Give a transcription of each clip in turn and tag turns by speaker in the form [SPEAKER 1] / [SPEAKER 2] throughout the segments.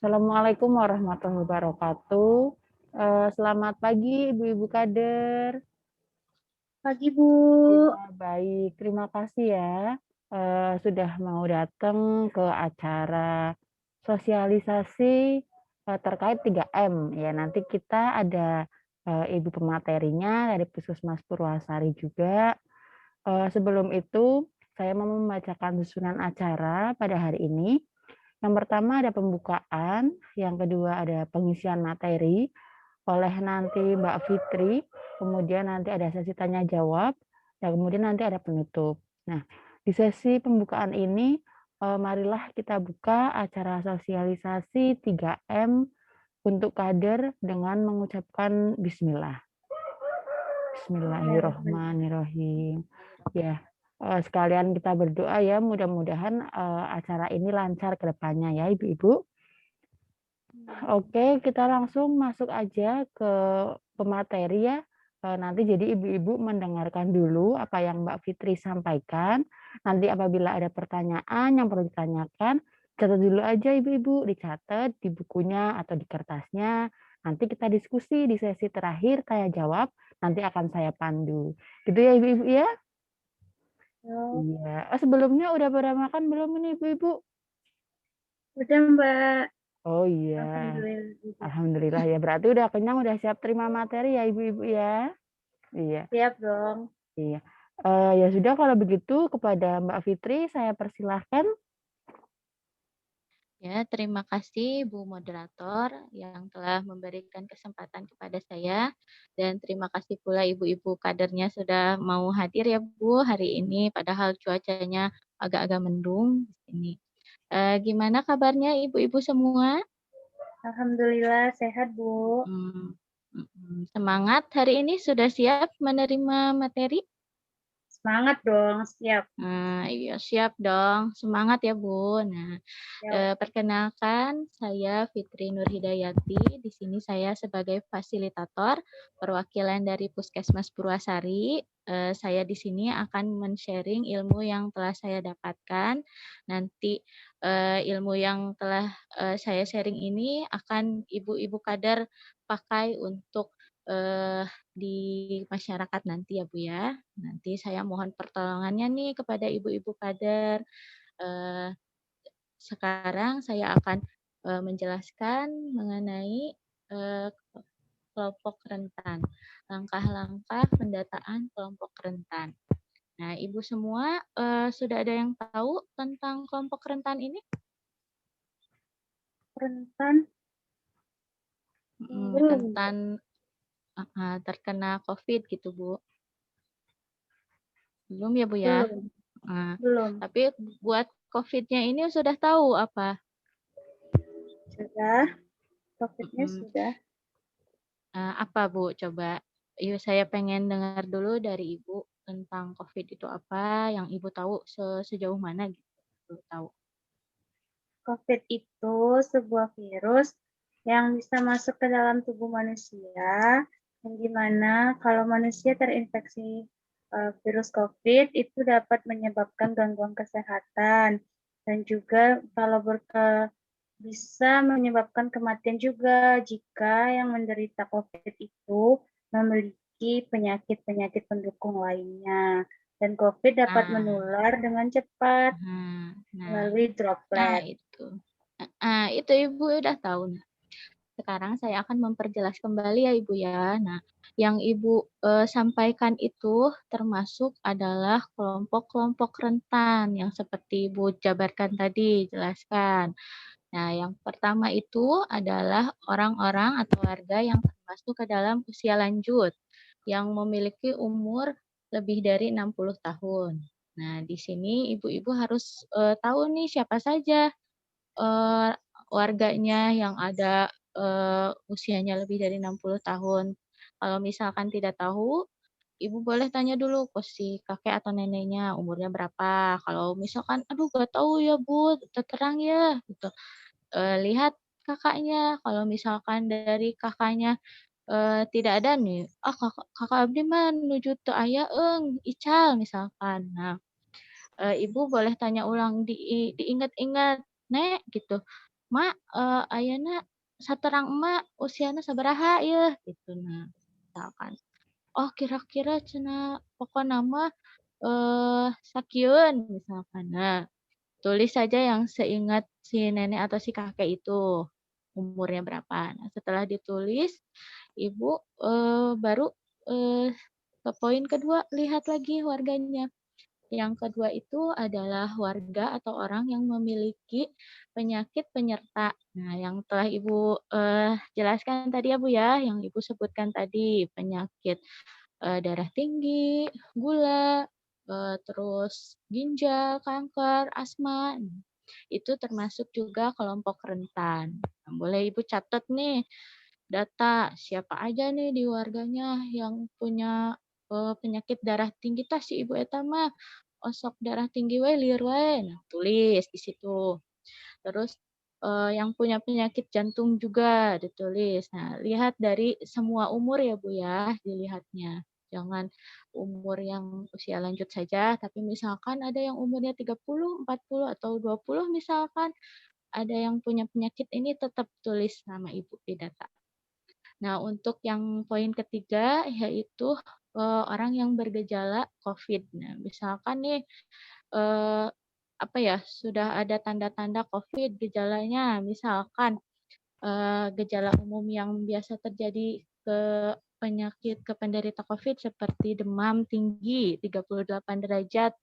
[SPEAKER 1] Assalamualaikum warahmatullahi wabarakatuh. Selamat pagi Ibu-ibu kader.
[SPEAKER 2] Pagi, Bu.
[SPEAKER 1] Ya, baik. Terima kasih ya, sudah mau datang ke acara sosialisasi, terkait 3M. Ya, nanti kita ada, ibu pematerinya dari Puskesmas Purwasari juga. Sebelum itu, saya mau membacakan susunan acara pada hari ini. Yang pertama ada pembukaan, yang kedua ada pengisian materi oleh nanti Mbak Fitri, kemudian nanti ada sesi tanya jawab, dan kemudian nanti ada penutup. Nah, di sesi pembukaan ini, marilah kita buka acara sosialisasi 3M untuk kader dengan mengucapkan bismillah. Bismillahirrohmanirrohim. Ya, sekalian kita berdoa ya, mudah-mudahan acara ini lancar ke depannya ya Ibu-ibu. Oke, kita langsung masuk aja ke pemateri ya. Nanti jadi ibu-ibu mendengarkan dulu apa yang Mbak Fitri sampaikan. Nanti apabila ada pertanyaan yang perlu ditanyakan, catat dulu aja ibu-ibu, dicatat di bukunya atau di kertasnya. Nanti kita diskusi di sesi terakhir tanya jawab, nanti akan saya pandu. Gitu ya ibu-ibu ya?
[SPEAKER 2] Oh,
[SPEAKER 1] Iya. Sebelumnya udah pada makan belum ini ibu-ibu?
[SPEAKER 2] udah, Mbak.
[SPEAKER 1] Oh iya.
[SPEAKER 2] Alhamdulillah juga.
[SPEAKER 1] Alhamdulillah ya, berarti udah kenyang, udah siap terima materi ya Ibu-ibu ya? Iya,
[SPEAKER 2] Siap dong.
[SPEAKER 1] iya. Ya sudah kalau begitu kepada Mbak Fitri saya persilahkan.
[SPEAKER 3] Ya, terima kasih Bu Moderator yang telah memberikan kesempatan kepada saya dan terima kasih pula ibu-ibu kadernya sudah mau hadir ya Bu hari ini padahal cuacanya agak-agak mendung di sini. Gimana kabarnya ibu-ibu semua?
[SPEAKER 2] Alhamdulillah sehat, Bu.
[SPEAKER 3] Mm, Semangat hari ini sudah siap menerima materi?
[SPEAKER 2] Semangat dong, siap.
[SPEAKER 3] Nah, iya siap dong. Semangat ya, Bu. Nah,
[SPEAKER 2] Siap.
[SPEAKER 3] perkenalkan saya Fitri Nurhidayati. Di sini saya sebagai fasilitator perwakilan dari Puskesmas Purwasari. Saya di sini akan men-sharing ilmu yang telah saya dapatkan. Nanti ilmu yang telah saya sharing ini akan ibu-ibu kader pakai untuk di masyarakat nanti ya Bu ya. Nanti saya mohon pertolongannya nih kepada ibu-ibu kader. Eh, Sekarang saya akan menjelaskan mengenai eh, kelompok rentan, langkah-langkah pendataan kelompok rentan. Nah, ibu semua sudah ada yang tahu tentang kelompok rentan ini?
[SPEAKER 2] Rentan belum, Mbak.
[SPEAKER 3] Rentan terkena COVID gitu Bu. Belum ya Bu ya?
[SPEAKER 2] Belum,
[SPEAKER 3] Nah,
[SPEAKER 2] belum.
[SPEAKER 3] tapi buat COVID-nya ini sudah tahu apa?
[SPEAKER 2] Sudah, COVID-nya
[SPEAKER 3] Mm,
[SPEAKER 2] sudah.
[SPEAKER 3] Apa Bu? Coba, yuk saya pengen dengar dulu dari Ibu tentang COVID itu apa, yang Ibu tahu sejauh mana gitu tahu.
[SPEAKER 2] COVID itu sebuah virus yang bisa masuk ke dalam tubuh manusia, yang dimana kalau manusia terinfeksi virus COVID itu dapat menyebabkan gangguan kesehatan dan juga kalau bisa menyebabkan kematian juga jika yang menderita COVID itu memiliki penyakit-penyakit pendukung lainnya. Dan COVID dapat
[SPEAKER 3] Nah,
[SPEAKER 2] menular dengan cepat
[SPEAKER 3] nah, nah,
[SPEAKER 2] melalui
[SPEAKER 3] nah
[SPEAKER 2] droplet.
[SPEAKER 3] itu. Itu Ibu udah tahu. Nah, sekarang saya akan memperjelas kembali ya Ibu ya. Nah, yang Ibu sampaikan itu termasuk adalah kelompok-kelompok rentan yang seperti Ibu jabarkan tadi, jelaskan. Nah, yang pertama itu adalah orang-orang atau warga yang termasuk ke dalam usia lanjut, yang memiliki umur lebih dari 60 tahun. Nah, di sini ibu-ibu harus tahu nih siapa saja eh, warganya yang ada usianya lebih dari 60 tahun. Kalau misalkan tidak tahu, ibu boleh tanya dulu ke si kakek atau neneknya umurnya berapa. Kalau misalkan, aduh gak tahu ya Bu, terang ya gitu. Lihat kakaknya, kalau misalkan dari kakaknya tidak ada nih, kakak kakak abdi mah nuju teu aya ical misalkan. Nah, ibu boleh tanya ulang diingat-ingat, "Nek," gitu, "Mak, ayeuna saterang emak usiana sabaraha yeuh?" Gitu. Nah, misalkan, "Oh, kira-kira cenah pokona mah, sakieun," misalkan. Nah, tulis saja yang seingat si nenek atau si kakek itu, umurnya berapa. Nah, setelah ditulis, Ibu, baru, eee, ke poin kedua, lihat lagi warganya. Yang kedua itu adalah warga atau orang yang memiliki penyakit penyerta. Nah, yang telah Ibu, jelaskan tadi ya, Bu, ya, yang Ibu sebutkan tadi, penyakit, darah tinggi, gula, terus ginjal, kanker, asma. Itu termasuk juga kelompok rentan. Nah, boleh Ibu catat nih data siapa aja nih di warganya yang punya, penyakit darah tinggi tah si ibu eta mah, sok darah tinggi we lieur wae. Nah, tulis di situ. Terus, yang punya penyakit jantung juga ditulis. Nah, lihat dari semua umur ya, Bu, ya, dilihatnya. Jangan umur yang usia lanjut saja, tapi misalkan ada yang umurnya 30, 40, atau 20 misalkan, ada yang punya penyakit ini tetap tulis nama Ibu di data. Nah, untuk yang poin ketiga yaitu, orang yang bergejala COVID. Nah, misalkan nih, eee, apa ya, sudah ada tanda-tanda COVID gejalanya, misalkan, gejala umum yang biasa terjadi ke ke penderita COVID seperti demam tinggi 38 derajat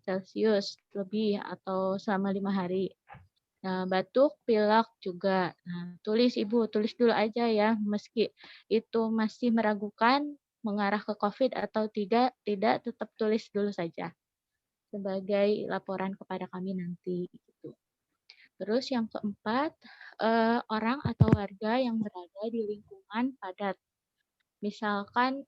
[SPEAKER 3] Celcius lebih atau selama 5 hari. Nah, batuk, pilek juga. Nah, tulis Ibu, tulis dulu aja ya, meski itu masih meragukan mengarah ke COVID atau tidak tetap tulis dulu saja sebagai laporan kepada kami nanti gitu. Terus yang keempat, orang atau warga yang berada di lingkungan padat. Misalkan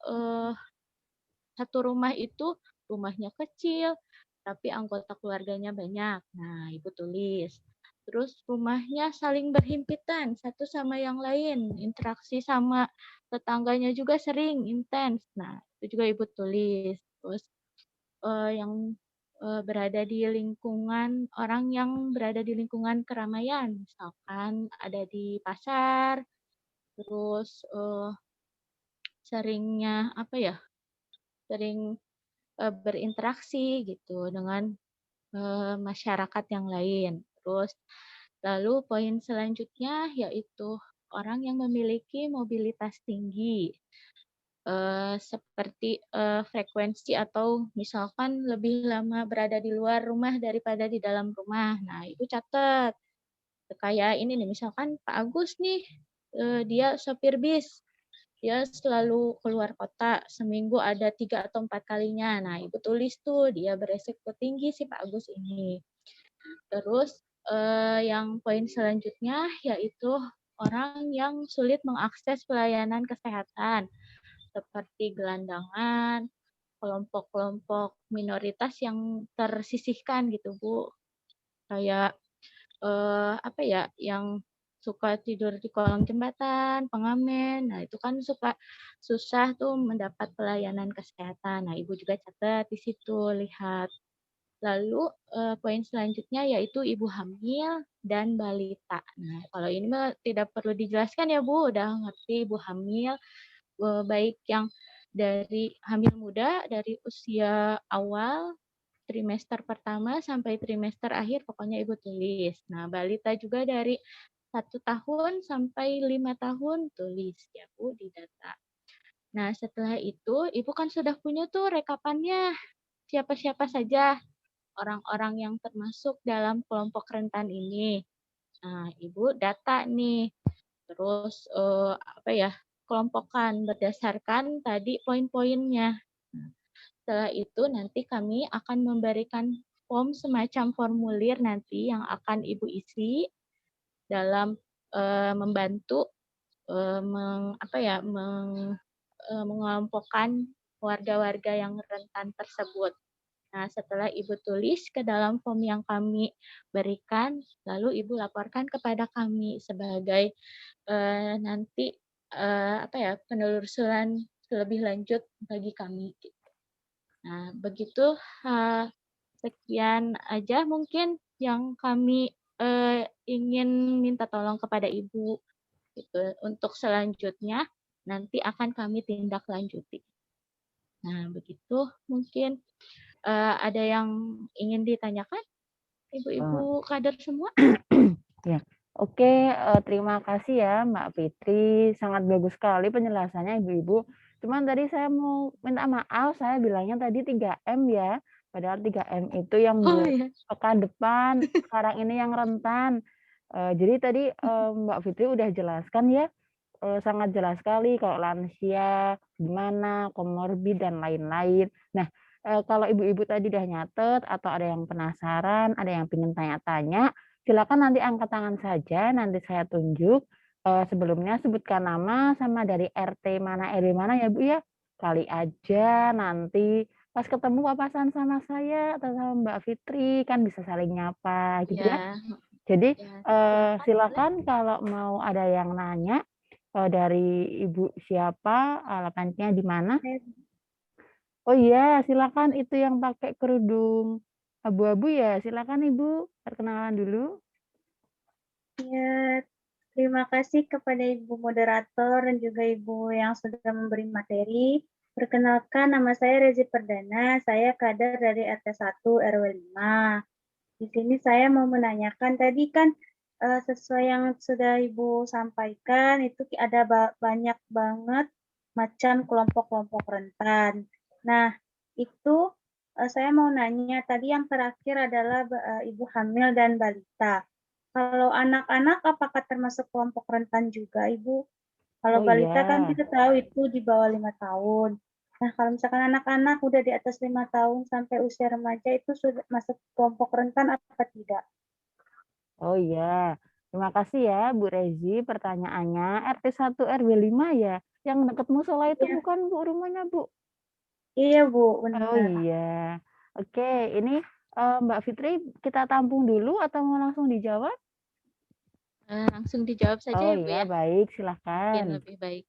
[SPEAKER 3] satu rumah itu rumahnya kecil, tapi anggota keluarganya banyak. Nah, Ibu tulis. Terus rumahnya saling berhimpitan satu sama yang lain, interaksi sama tetangganya juga sering, intens. Nah, itu juga Ibu tulis. Terus yang berada di lingkungan orang yang berada di lingkungan keramaian, misalkan ada di pasar, terus seringnya apa ya? Sering berinteraksi gitu dengan, masyarakat yang lain. Terus lalu poin selanjutnya yaitu orang yang memiliki mobilitas tinggi, seperti, frekuensi atau misalkan lebih lama berada di luar rumah daripada di dalam rumah. Nah, Ibu catat, kayak ini nih, misalkan Pak Agus nih, dia sopir bis. Dia selalu keluar kota, seminggu ada 3 atau 4 kalinya. Nah, Ibu tulis tuh, dia beresiko tinggi si Pak Agus ini. Terus, yang poin selanjutnya yaitu orang yang sulit mengakses pelayanan kesehatan, seperti gelandangan, kelompok-kelompok minoritas yang tersisihkan gitu, Bu. Kayak apa ya, yang suka tidur di kolong jembatan, pengamen. Nah, itu kan suka susah tuh mendapat pelayanan kesehatan. Nah, Ibu juga catat di situ, lihat. Lalu, poin selanjutnya yaitu ibu hamil dan balita. Nah, kalau ini mah tidak perlu dijelaskan ya, Bu, udah ngerti ibu hamil, baik yang dari hamil muda, dari usia awal trimester pertama sampai trimester akhir pokoknya Ibu tulis. Nah, balita juga dari 1 tahun sampai 5 tahun tulis ya Bu di data. Nah, setelah itu Ibu kan sudah punya tuh rekapannya, siapa-siapa saja orang-orang yang termasuk dalam kelompok rentan ini. Nah, Ibu data nih, terus apa ya, kelompokkan berdasarkan tadi poin-poinnya. Nah, setelah itu nanti kami akan memberikan form semacam formulir nanti yang akan Ibu isi dalam, membantu, apa ya, mengelompokkan warga-warga yang rentan tersebut. Nah, setelah Ibu tulis ke dalam form yang kami berikan, lalu Ibu laporkan kepada kami sebagai, nanti, apa ya, penelusuran lebih lanjut bagi kami. Nah, begitu, sekian aja mungkin yang kami ingin minta tolong kepada Ibu, gitu. Untuk selanjutnya nanti akan kami tindak lanjuti. Nah, begitu mungkin, ada yang ingin ditanyakan
[SPEAKER 1] Eee,
[SPEAKER 3] Ibu-ibu kader semua?
[SPEAKER 1] ya. Oke, terima kasih ya Mbak Fitri, sangat bagus sekali penjelasannya Ibu-ibu. Cuman tadi saya mau minta maaf, saya bilangnya tadi 3M ya, padahal 3M itu yang
[SPEAKER 3] Oh,
[SPEAKER 1] buat
[SPEAKER 3] iya.
[SPEAKER 1] pekan depan, sekarang ini yang rentan. Jadi tadi, Mbak Fitri udah jelaskan ya, sangat jelas sekali kalau lansia gimana, komorbid dan lain-lain. Nah, kalau ibu-ibu tadi udah nyatet atau ada yang penasaran, ada yang pengen tanya-tanya, silakan nanti angkat tangan saja, nanti saya tunjuk. Sebelumnya sebutkan nama sama dari RT mana, RW mana ya, Bu, ya. Kali aja nanti pas ketemu papasan sama saya atau sama Mbak Fitri, kan bisa saling nyapa gitu ya.
[SPEAKER 3] Iya,
[SPEAKER 1] Jadi,
[SPEAKER 3] iya, silakan boleh.
[SPEAKER 1] silakan kalau mau ada yang nanya, dari Ibu siapa, alamatnya di mana.
[SPEAKER 2] Saya
[SPEAKER 1] Oh iya, silakan itu yang pakai kerudung abu-abu ya, silakan Ibu, perkenalan dulu.
[SPEAKER 2] ya, terima kasih kepada Ibu moderator dan juga Ibu yang sudah memberi materi. Perkenalkan, nama saya Rezi Perdana, saya kader dari RT 1 RW 5. Di sini saya mau menanyakan tadi kan, sesuai yang sudah Ibu sampaikan itu ada banyak banget macam kelompok-kelompok rentan. Nah, itu, saya mau nanya tadi yang terakhir adalah ibu hamil dan balita. Kalau anak-anak apakah termasuk kelompok rentan juga, Ibu? Kalau
[SPEAKER 1] Oh
[SPEAKER 2] balita kan
[SPEAKER 1] iya.
[SPEAKER 2] kita tahu itu di bawah 5 tahun. Nah, kalau misalkan anak-anak udah di atas 5 tahun sampai usia remaja itu sudah masuk kelompok rentan apa tidak?
[SPEAKER 1] Oh iya. Terima kasih ya Bu Rezi pertanyaannya. RT 1 RW 5 ya? Yang dekat musola itu
[SPEAKER 2] Iya,
[SPEAKER 1] bukan Bu rumahnya, Bu?
[SPEAKER 2] iya Bu,
[SPEAKER 1] Oh
[SPEAKER 2] benar.
[SPEAKER 1] iya. Oke, ini, Mbak Fitri kita tampung dulu atau mau langsung dijawab?
[SPEAKER 3] Langsung dijawab saja
[SPEAKER 1] Oh
[SPEAKER 3] ya, Bu,
[SPEAKER 1] iya,
[SPEAKER 3] ya,
[SPEAKER 1] baik,
[SPEAKER 3] mungkin
[SPEAKER 1] silahkan.
[SPEAKER 3] lebih baik.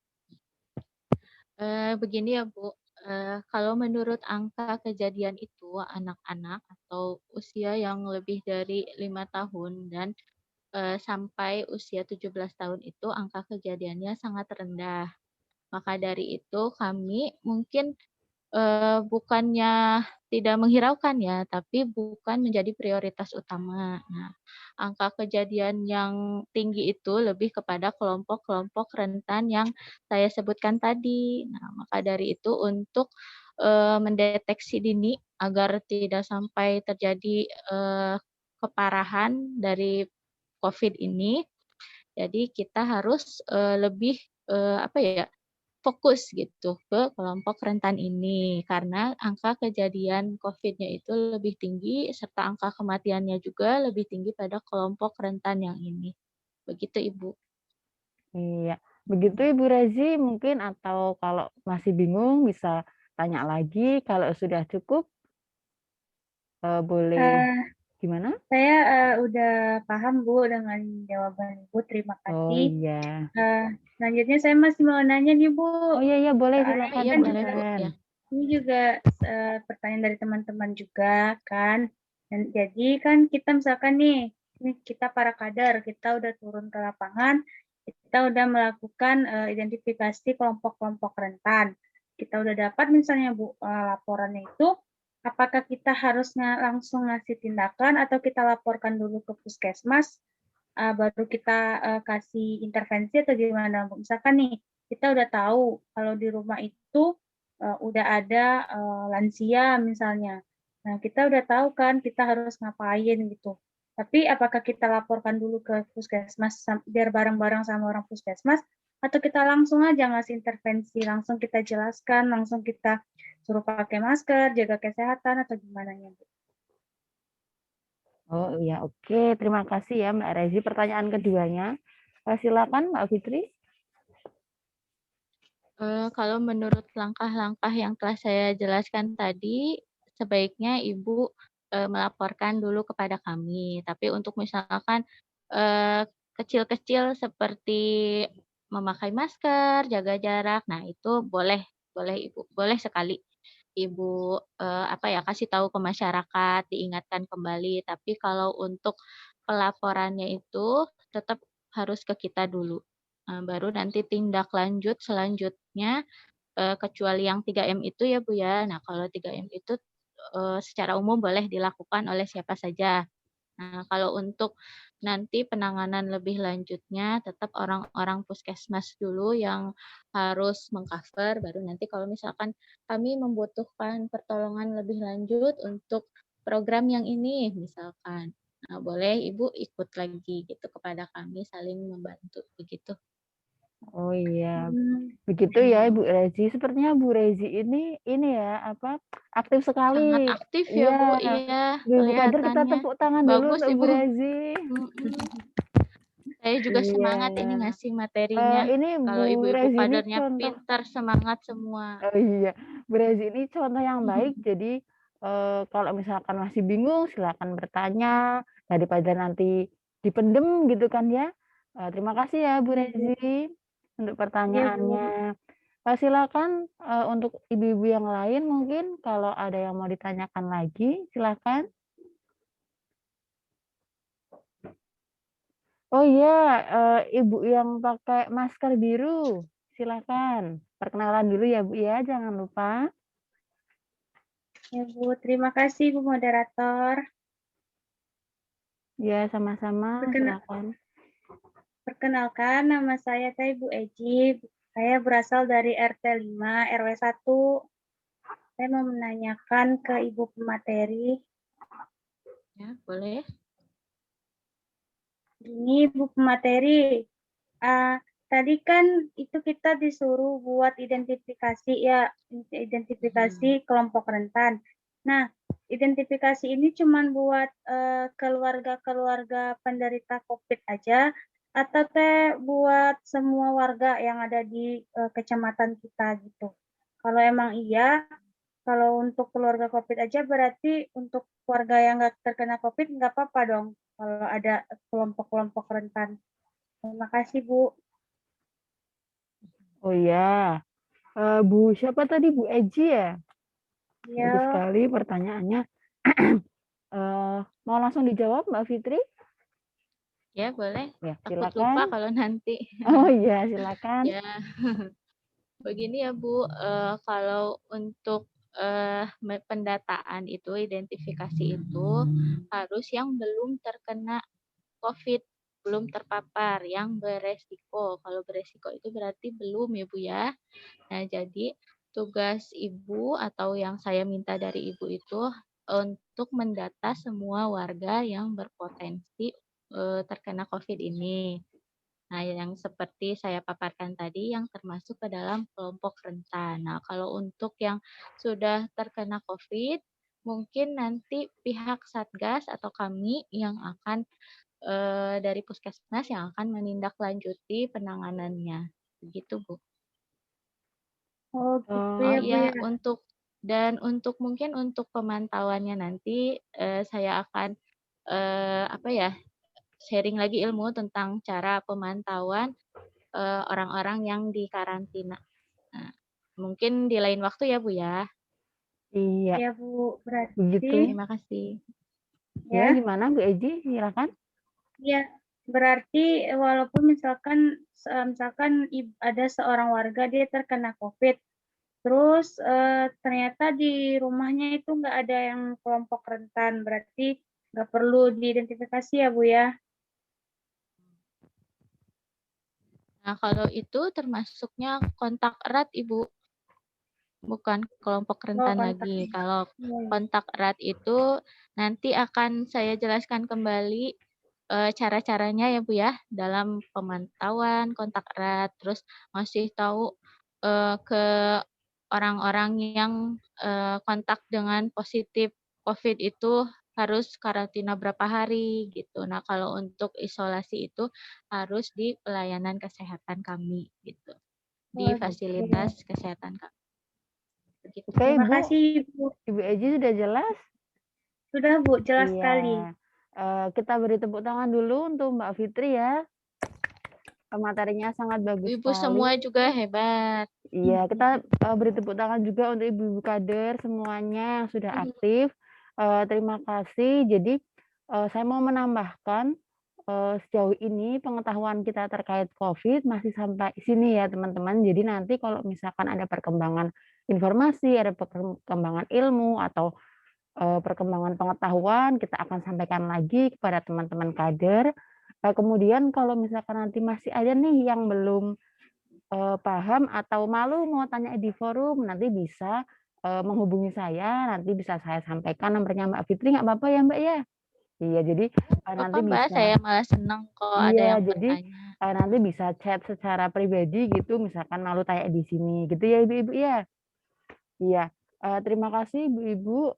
[SPEAKER 3] Begini ya, Bu, kalau menurut angka kejadian itu anak-anak atau usia yang lebih dari 5 tahun dan, sampai usia 17 tahun itu angka kejadiannya sangat rendah. Maka dari itu kami mungkin bukannya tidak menghiraukan ya, tapi bukan menjadi prioritas utama. Nah, angka kejadian yang tinggi itu lebih kepada kelompok-kelompok rentan yang saya sebutkan tadi. Nah, maka dari itu untuk, mendeteksi dini agar tidak sampai terjadi, keparahan dari Covid ini, jadi kita harus, lebih, apa ya, fokus gitu ke kelompok rentan ini, karena angka kejadian Covid-nya itu lebih tinggi serta angka kematiannya juga lebih tinggi pada kelompok rentan yang ini. Begitu, Ibu.
[SPEAKER 1] Iya, begitu Ibu Rezi mungkin atau kalau masih bingung bisa tanya lagi, kalau sudah cukup, boleh
[SPEAKER 2] Eee,
[SPEAKER 1] gimana?
[SPEAKER 2] saya, udah paham Bu dengan jawaban Ibu, terima
[SPEAKER 1] Oh
[SPEAKER 2] kasih.
[SPEAKER 1] iya.
[SPEAKER 2] Selanjutnya saya masih mau nanya nih Bu,
[SPEAKER 1] Oh iya iya boleh
[SPEAKER 2] soalnya
[SPEAKER 3] Oh
[SPEAKER 1] silakan
[SPEAKER 2] ini
[SPEAKER 3] iya
[SPEAKER 2] kan
[SPEAKER 3] boleh,
[SPEAKER 2] juga
[SPEAKER 3] Bu,
[SPEAKER 1] silakan.
[SPEAKER 3] ya.
[SPEAKER 2] ini juga, pertanyaan dari teman-teman juga kan, dan jadi kan kita misalkan nih, ini kita para kader, kita udah turun ke lapangan, kita udah melakukan, identifikasi kelompok-kelompok rentan. Kita udah dapat misalnya Bu, laporannya itu, apakah kita harus langsung ngasih tindakan atau kita laporkan dulu ke puskesmas, baru kita, kasih intervensi atau gimana Bu? Misalkan nih, kita udah tahu kalau di rumah itu udah ada, lansia misalnya. Nah, kita udah tahu kan kita harus ngapain gitu. Tapi apakah kita laporkan dulu ke puskesmas biar bareng-bareng sama orang puskesmas, atau kita langsung aja ngasih intervensi, langsung kita jelaskan, langsung kita suruh pakai masker, jaga kesehatan atau gimana ya, Bu?
[SPEAKER 1] Oh iya oke, terima kasih ya Mbak Rezi pertanyaan keduanya. Silakan Mbak Fitri.
[SPEAKER 3] Kalau menurut langkah-langkah yang telah saya jelaskan tadi, sebaiknya Ibu, melaporkan dulu kepada kami. Tapi untuk misalkan, kecil-kecil seperti memakai masker, jaga jarak, nah itu boleh boleh Ibu, boleh sekali Ibu, apa ya, kasih tahu ke masyarakat, diingatkan kembali. Tapi kalau untuk pelaporannya itu tetap harus ke kita dulu. Baru nanti tindak lanjut selanjutnya, kecuali yang 3M itu ya, Bu, ya. Nah, kalau 3M itu, secara umum boleh dilakukan oleh siapa saja. Nah, kalau untuk nanti penanganan lebih lanjutnya tetap orang-orang puskesmas dulu yang harus meng-cover, baru nanti kalau misalkan kami membutuhkan pertolongan lebih lanjut untuk program yang ini misalkan. Nah, boleh Ibu ikut lagi gitu kepada kami saling membantu begitu.
[SPEAKER 1] Oh iya,
[SPEAKER 2] Hmm,
[SPEAKER 1] begitu ya Ibu Rezi. Sepertinya Bu Rezi ini ya, apa, aktif
[SPEAKER 3] Sangat
[SPEAKER 1] sekali.
[SPEAKER 3] aktif ya,
[SPEAKER 1] Iya,
[SPEAKER 3] Bu, iya
[SPEAKER 1] Ibu Kader kita
[SPEAKER 3] kelihatannya.
[SPEAKER 1] tepuk tangan dulu
[SPEAKER 3] Bagus
[SPEAKER 1] untuk Bu
[SPEAKER 3] Ibu,
[SPEAKER 1] Rezi.
[SPEAKER 3] mhm. Saya juga
[SPEAKER 1] Iya,
[SPEAKER 3] semangat ini ngasih materinya.
[SPEAKER 1] ini
[SPEAKER 3] Kalau
[SPEAKER 1] Bu
[SPEAKER 3] ibu-ibu
[SPEAKER 1] Rezi ini
[SPEAKER 3] kadernya
[SPEAKER 1] contoh
[SPEAKER 3] pintar, semangat semua.
[SPEAKER 1] oh iya, Bu Rezi ini contoh yang baik. Jadi, kalau misalkan masih bingung silakan bertanya, daripada nanti dipendem gitu kan ya. Terima kasih ya Bu
[SPEAKER 2] iya Bu.
[SPEAKER 1] Rezi untuk
[SPEAKER 2] Iya Bu.
[SPEAKER 1] pertanyaannya. Silakan, untuk ibu-ibu yang lain mungkin kalau ada yang mau ditanyakan lagi, silakan. Oh iya, ibu yang pakai masker biru, silakan. Perkenalan dulu ya, Bu, ya, jangan lupa.
[SPEAKER 2] Ya Bu, terima kasih Bu moderator.
[SPEAKER 1] Ya, sama-sama,
[SPEAKER 2] Perkena-
[SPEAKER 1] silakan.
[SPEAKER 2] Perkenalkan, nama saya Teh Bu Eji. Saya berasal dari RT 5 RW 1. Saya mau menanyakan ke Ibu pemateri.
[SPEAKER 3] Ya, boleh.
[SPEAKER 2] Ini Bu pemateri, tadi kan itu kita disuruh buat identifikasi ya, identifikasi kelompok rentan. Nah, identifikasi ini cuma buat keluarga-keluarga penderita COVID aja, atau buat semua warga yang ada di kecamatan kita gitu. Kalau emang iya, kalau untuk keluarga COVID aja berarti untuk warga yang nggak terkena COVID nggak apa-apa dong kalau ada kelompok-kelompok rentan. Terima kasih, Bu.
[SPEAKER 1] Oh iya, Bu siapa tadi, Bu Eji ya? Bagus
[SPEAKER 2] Ya,
[SPEAKER 1] sekali pertanyaannya. Mau langsung dijawab Mbak Fitri?
[SPEAKER 3] Ya, boleh.
[SPEAKER 1] Ya,
[SPEAKER 3] Takut
[SPEAKER 1] silakan.
[SPEAKER 3] lupa kalau nanti.
[SPEAKER 1] Oh iya, silakan.
[SPEAKER 3] Ya, begini ya Bu, kalau untuk pendataan itu, identifikasi itu harus yang belum terkena COVID, belum terpapar, yang beresiko. Kalau beresiko itu berarti belum ya Bu ya. Nah, jadi tugas Ibu atau yang saya minta dari Ibu itu untuk mendata semua warga yang berpotensi terkena COVID ini. Nah, yang seperti saya paparkan tadi yang termasuk ke dalam kelompok rentan. Nah, kalau untuk yang sudah terkena COVID, mungkin nanti pihak Satgas atau kami yang akan dari Puskesmas yang akan menindaklanjuti penanganannya. Begitu, Bu.
[SPEAKER 2] oh gitu
[SPEAKER 3] Oh
[SPEAKER 2] ya, Bu
[SPEAKER 3] iya,
[SPEAKER 2] ya.
[SPEAKER 3] untuk mungkin untuk pemantauannya nanti, saya akan, apa ya, sharing lagi ilmu tentang cara pemantauan, orang-orang yang dikarantina. Nah, mungkin di lain waktu ya, Bu, ya.
[SPEAKER 1] Iya,
[SPEAKER 2] Ya, Bu. Berarti
[SPEAKER 1] begitu.
[SPEAKER 3] Terima kasih.
[SPEAKER 1] Ya,
[SPEAKER 2] ya,
[SPEAKER 1] gimana Bu Eji? Silakan.
[SPEAKER 2] ya. Berarti walaupun misalkan ada seorang warga dia terkena COVID, terus ternyata di rumahnya itu nggak ada yang kelompok rentan, berarti nggak perlu diidentifikasi ya, Bu ya.
[SPEAKER 3] Nah, kalau itu termasuknya kontak erat, Ibu, bukan kelompok
[SPEAKER 2] Oh,
[SPEAKER 3] rentan lagi.
[SPEAKER 2] kontaknya.
[SPEAKER 3] Kalau
[SPEAKER 2] Hmm.
[SPEAKER 3] kontak erat itu nanti akan saya jelaskan kembali, cara-caranya ya, Bu, ya, dalam pemantauan kontak erat, terus ngasih tahu, ke orang-orang yang, kontak dengan positif COVID itu harus karantina berapa hari, gitu. Nah, kalau untuk isolasi itu harus di pelayanan kesehatan kami, gitu,
[SPEAKER 2] Oh,
[SPEAKER 3] di
[SPEAKER 2] gitu.
[SPEAKER 3] fasilitas kesehatan kami, begitu,
[SPEAKER 1] Oke,
[SPEAKER 3] Bu.
[SPEAKER 2] Terima
[SPEAKER 1] Bu.
[SPEAKER 2] kasih, Bu.
[SPEAKER 1] Ibu Eji sudah jelas?
[SPEAKER 2] Sudah, Bu, jelas
[SPEAKER 1] Iya.
[SPEAKER 2] sekali.
[SPEAKER 1] Kita beri tepuk tangan dulu untuk Mbak Fitri ya. Materinya sangat bagus
[SPEAKER 3] Ibu
[SPEAKER 1] sekali.
[SPEAKER 3] semua juga hebat.
[SPEAKER 1] Iya, kita beri tepuk tangan juga untuk ibu-ibu kader semuanya yang sudah aktif. Terima kasih. Jadi Saya mau menambahkan, sejauh ini pengetahuan kita terkait Covid masih sampai sini ya, teman-teman. Jadi nanti kalau misalkan ada perkembangan informasi, ada perkembangan ilmu atau, perkembangan pengetahuan, kita akan sampaikan lagi kepada teman-teman kader. Kemudian kalau misalkan nanti masih ada nih yang belum, paham atau malu mau tanya di forum, nanti bisa, menghubungi saya, nanti bisa saya sampaikan nomornya Mbak Fitri, nggak apa-apa ya, Mbak, ya? Iya, jadi,
[SPEAKER 3] Apa
[SPEAKER 1] nanti
[SPEAKER 3] Mbak, saya
[SPEAKER 1] bisa
[SPEAKER 3] malah senang kalau ada
[SPEAKER 1] iya,
[SPEAKER 3] yang
[SPEAKER 1] jadi,
[SPEAKER 3] bertanya.
[SPEAKER 1] nanti bisa chat secara pribadi gitu, misalkan malu tanya di sini, gitu ya, Ibu-ibu, ya? Iya, terima kasih Ibu-ibu,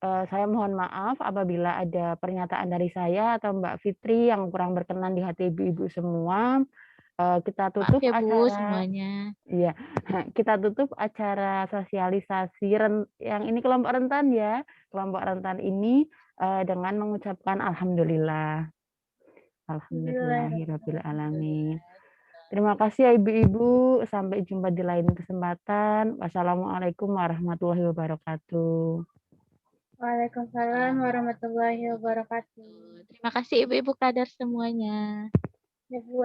[SPEAKER 1] saya mohon maaf apabila ada pernyataan dari saya atau Mbak Fitri yang kurang berkenan di hati ibu-ibu semua. Kita
[SPEAKER 3] Maaf
[SPEAKER 1] tutup
[SPEAKER 3] ya Bu
[SPEAKER 1] acara
[SPEAKER 3] semuanya.
[SPEAKER 1] iya, kita tutup acara sosialisasi yang ini kelompok rentan ya, kelompok rentan ini, dengan mengucapkan alhamdulillah. Alhamdulillahirabbil alamin. Terima kasih ya Ibu-ibu, sampai jumpa di lain kesempatan. Wassalamualaikum warahmatullahi wabarakatuh.
[SPEAKER 2] Waalaikumsalam warahmatullahi wabarakatuh.
[SPEAKER 3] Terima kasih ibu-ibu kader semuanya.
[SPEAKER 2] Ya, Bu,